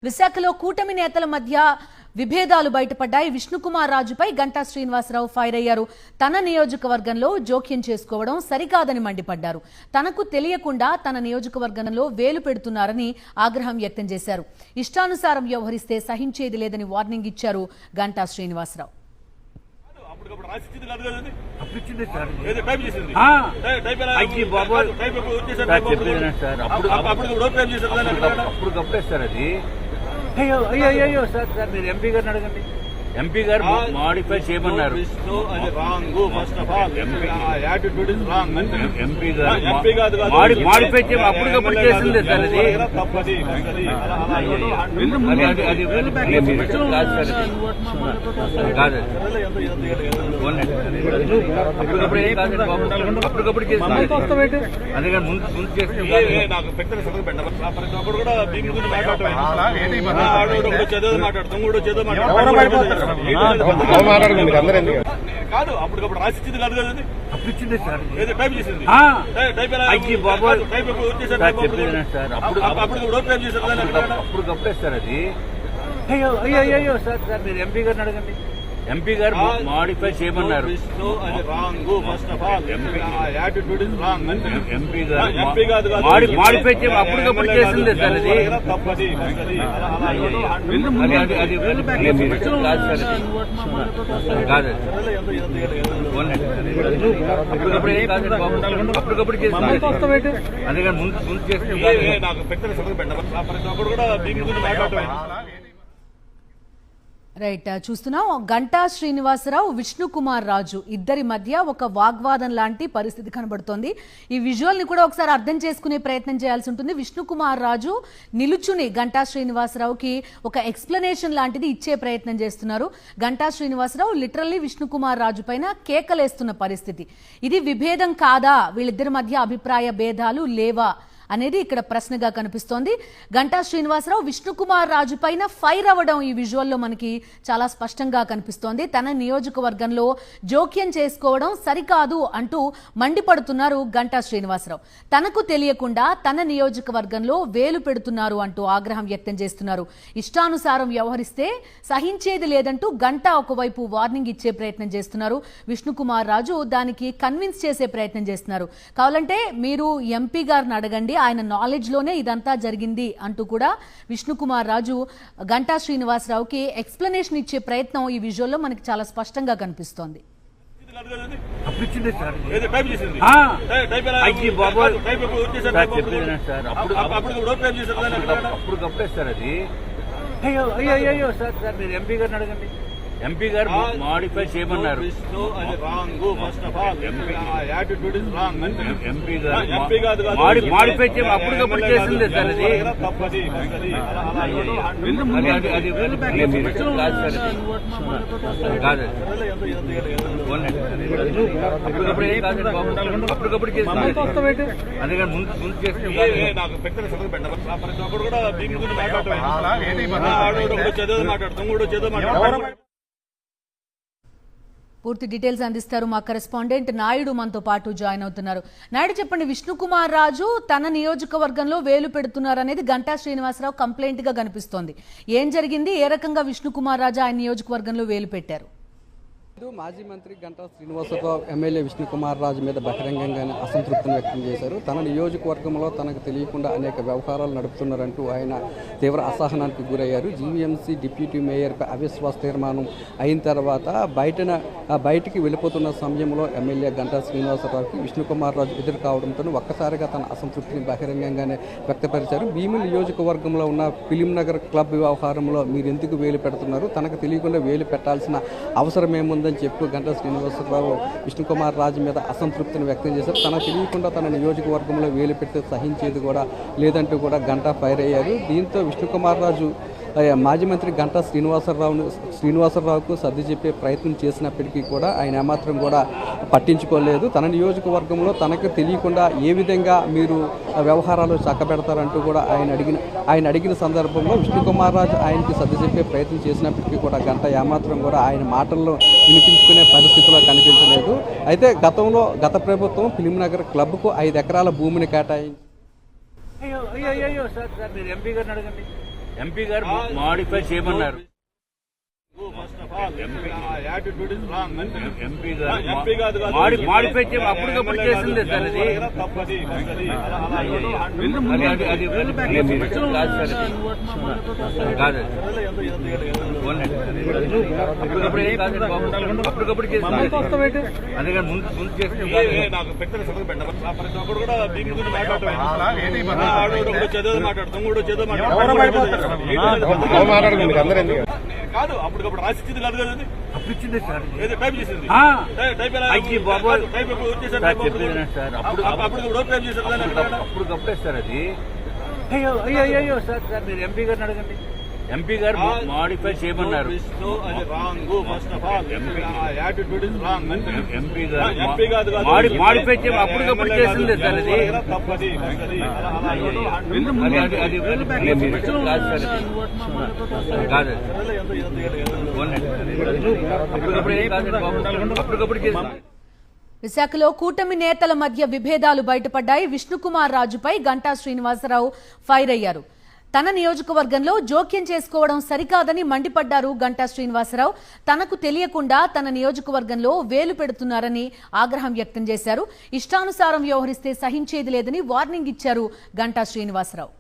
విశాఖలో కూటమి నేతల మధ్య విభేదాలు బయటపడ్డాయి. విష్ణుకుమార్ రాజుపై గంటా శ్రీనివాసరావు ఫైర్ అయ్యారు. తన నియోజకవర్గంలో జోక్యం చేసుకోవడం సరికాదని మండిపడ్డారు. తనకు తెలియకుండా తన నియోజకవర్గంలో వేలు పెడుతున్నారని ఆగ్రహం వ్యక్తం చేశారు. ఇష్టానుసారం వ్యవహరిస్తే సహించేది లేదని వార్నింగ్ ఇచ్చారు గంటా శ్రీనివాసరావు. అయ్యో అయ్యో అయ్యో సార్ సార్ మీరు ఎంపీ గారిని అడగండి. ఎంపీ గారు మాడిఫై చేయమన్నారు. ఎంపీ గారు మాడిఫై చేయమని అప్పటికప్పుడు చేసిందే సార్ అది. కాదు అప్పటికప్పుడు ఏం కాదు, అప్పటికప్పుడు చేసింది. అందుకని ముందు చేస్తుంది. చదువు మాట్లాడతాం కూడా చదువు కాదు, అప్పటికప్పుడు రాసిచ్చింది కాదు కదా, అప్పుడు ఇచ్చిందే సార్. టైప్ చేసింది అప్పటికప్పుడే సార్ అది. అయ్యో అయ్యో అయ్యో సార్ సార్ మీరు ఎంపీ గారిని అడగండి. ఎంపీ గారు మాడిఫై చేయమన్నారు. ఎంపీ గారు మాడిఫై చేయమని అప్పటికప్పుడు చేసిందే సార్ అది. కాదు అప్పటికప్పుడు ఏం కాదు, అప్పటికప్పుడు చేసింది. అందుకని ముందు చేస్తుంది. రైట్, చూస్తున్నాం గంటా శ్రీనివాసరావు విష్ణుకుమార్ రాజు ఇద్దరి మధ్య ఒక వాగ్వాదం లాంటి పరిస్థితి కనబడుతోంది. ఈ విజువల్ ని కూడా ఒకసారి అర్థం చేసుకునే ప్రయత్నం చేయాల్సి ఉంటుంది. విష్ణుకుమార్ రాజు నిలుచుని గంటా శ్రీనివాసరావుకి ఒక ఎక్స్ప్లెనేషన్ లాంటిది ఇచ్చే ప్రయత్నం చేస్తున్నారు. గంటా శ్రీనివాసరావు లిటరల్లీ విష్ణుకుమార్ రాజు పైన కేకలేస్తున్న పరిస్థితి. ఇది విభేదం కాదా, వీళ్ళిద్దరి మధ్య అభిప్రాయ భేదాలు లేవా అనేది ఇక్కడ ప్రశ్నగా కనిపిస్తోంది. గంటా శ్రీనివాసరావు విష్ణుకుమార్ రాజు పైన ఫైర్ అవ్వడం ఈ విజువల్లో మనకి చాలా స్పష్టంగా కనిపిస్తోంది. తన నియోజకవర్గంలో జోక్యం చేసుకోవడం సరికాదు అంటూ మండిపడుతున్నారు గంటా శ్రీనివాసరావు. తనకు తెలియకుండా తన నియోజకవర్గంలో వేలు పెడుతున్నారు అంటూ ఆగ్రహం వ్యక్తం చేస్తున్నారు. ఇష్టానుసారం వ్యవహరిస్తే సహించేది లేదంటూ గంటా ఒకవైపు వార్నింగ్ ఇచ్చే ప్రయత్నం చేస్తున్నారు. విష్ణుకుమార్ రాజు దానికి కన్విన్స్ చేసే ప్రయత్నం చేస్తున్నారు. కావాలంటే మీరు ఎంపీ గారిని అడగండి, ఆయన నాలెడ్జ్ లోనే ఇదంతా జరిగింది అంటూ కూడా విష్ణుకుమార్ రాజు గంటా శ్రీనివాసరావుకి ఎక్స్ప్లెనేషన్ ఇచ్చే ప్రయత్నం ఈ విజువల్లో మనకి చాలా స్పష్టంగా కనిపిస్తోంది. అప్పటికప్పుడే సార్ అది. అయ్యో అయ్యో అయ్యో సార్ సార్ మీరు ఎంపీ గారిని అడగండి. ఎంపీ గారు మాడిఫై చేయమన్నారు. ఎంపీ గారు మాడిఫై చేయమని అప్పటికప్పుడు చేసిందే సార్ అది. కాదు అప్పటికప్పుడు ఏం కాదు, అప్పటికప్పుడు చేసింది. అందుకని ముందు చేస్తుంది. చదువు మాట్లాడతాం కూడా చదువు మాట్లాడతాం. పూర్తి డీటెయిల్స్ అందిస్తారు మా కరెస్పాండెంట్ నాయుడు, మనతో పాటు జాయిన్ అవుతున్నారు. నాయుడు, చెప్పండి, విష్ణుకుమార్ రాజు తన నియోజకవర్గంలో వేలు పెడుతున్నారు అనేది గంటా శ్రీనివాసరావు కంప్లైంట్ గా కనిపిస్తోంది. ఏం జరిగింది, ఏ రకంగా విష్ణుకుమార్ రాజు ఆయన నియోజకవర్గంలో వేలు పెట్టారు? మాజీ మంత్రి గంటా శ్రీనివాసరావు ఎమ్మెల్యే విష్ణుకుమార్ రాజు మీద బహిరంగంగానే అసంతృప్తిని వ్యక్తం చేశారు. తన నియోజకవర్గంలో తనకు తెలియకుండా అనేక వ్యవహారాలు నడుపుతున్నారంటూ ఆయన తీవ్ర అసహనానికి గురయ్యారు. జీవీఎంసీ డిప్యూటీ మేయర్పై అవిశ్వాస తీర్మానం అయిన తర్వాత బయటికి వెళ్ళిపోతున్న సమయంలో ఎమ్మెల్యే గంటా శ్రీనివాసరావుకి విష్ణుకుమార్ రాజు ఎదురు కావడంతో ఒక్కసారిగా తన అసంతృప్తిని బహిరంగంగానే వ్యక్తపరిచారు. భీమిలి నియోజకవర్గంలో ఉన్న ఫిలిం నగర్ క్లబ్ వ్యవహారంలో మీరు ఎందుకు వేలు పెడుతున్నారు, తనకు తెలియకుండా వేలు పెట్టాల్సిన అవసరం ఏముందని చెప్పు గంటా శ్రీనివాసరావు విష్ణుకుమార్ రాజు మీద అసంతృప్తిని వ్యక్తం చేశారు. తనకు తెలియకుండా తన నియోజకవర్గంలో వేలు పెడితే సహించేది కూడా లేదంటూ కూడా గంటా ఫైర్ అయ్యారు. దీంతో విష్ణుకుమార్ రాజు మాజీ మంత్రి గంటా శ్రీనివాసరావుకు సర్ది చెప్పే ప్రయత్నం చేసినప్పటికీ కూడా ఆయన ఏమాత్రం కూడా పట్టించుకోలేదు. తన నియోజకవర్గంలో తనకు తెలియకుండా ఏ విధంగా మీరు వ్యవహారాలు చక్కబెడతారంటూ కూడా ఆయన అడిగిన సందర్భంలో విష్ణుకుమార్ రాజు ఆయనకి సర్ది చెప్పే ప్రయత్నం చేసినప్పటికీ కూడా గంటా ఏమాత్రం కూడా ఆయన మాటల్లో వినిపించుకునే పరిస్థితిలో కనిపించలేదు. అయితే గత ప్రభుత్వం ఫిలిం నగర్ క్లబ్కు 5 ఎకరాల భూమిని కేటాయించి అయ్యో అయ్యో అయ్యో సార్ సార్ మీరు ఎంపీ గారిని అడగండి. ఎంపీ గారు మాడిఫై చేయమన్నారు. ఎంపీ గారు మాడిఫై చేయ అప్పటికప్పుడు చేసిందే సార్ అది. కాదు అప్పటికప్పుడు ఏం కాదు బాబు, అప్పటికప్పుడు చేసింది. అందుకని ముందు చేసింది కాదు. అప్పటికప్పుడు రాసిచ్చింది కాదు కదా, అప్పుడు ఇచ్చిందే సార్. ఏదో టైప్ చేసింది. అయ్యి బాబు చెప్పేది సార్, అప్పటికప్పుడే సార్ అది. అయ్యో అయ్యో అయ్యో సార్ సార్ మీరు ఎంపీ గారిని అడగండి. ఎంపీ గారు మాడిఫై చేయమన్నారు. ఎంపీ గారు మాడిఫై చేయ అప్పటికప్పుడు చేసిందే సార్ అది. కాదు అప్పటికప్పుడు ఏం కాదు బాబు, అప్పటికప్పుడు చేసింది. విశాఖలో కూటమి నేతల మధ్య విభేదాలు బయటపడ్డాయి. విష్ణుకుమార్ రాజుపై గంటా శ్రీనివాసరావు ఫైర్ అయ్యారు. తన నియోజకవర్గంలో జోక్యం చేసుకోవడం సరికాదని మండిపడ్డారు గంటా శ్రీనివాసరావు. తనకు తెలియకుండా తన నియోజకవర్గంలో వేలు పెడుతున్నారని ఆగ్రహం వ్యక్తం చేశారు. ఇష్టానుసారం వ్యవహరిస్తే సహించేది లేదని వార్నింగ్ ఇచ్చారు గంటా శ్రీనివాసరావు.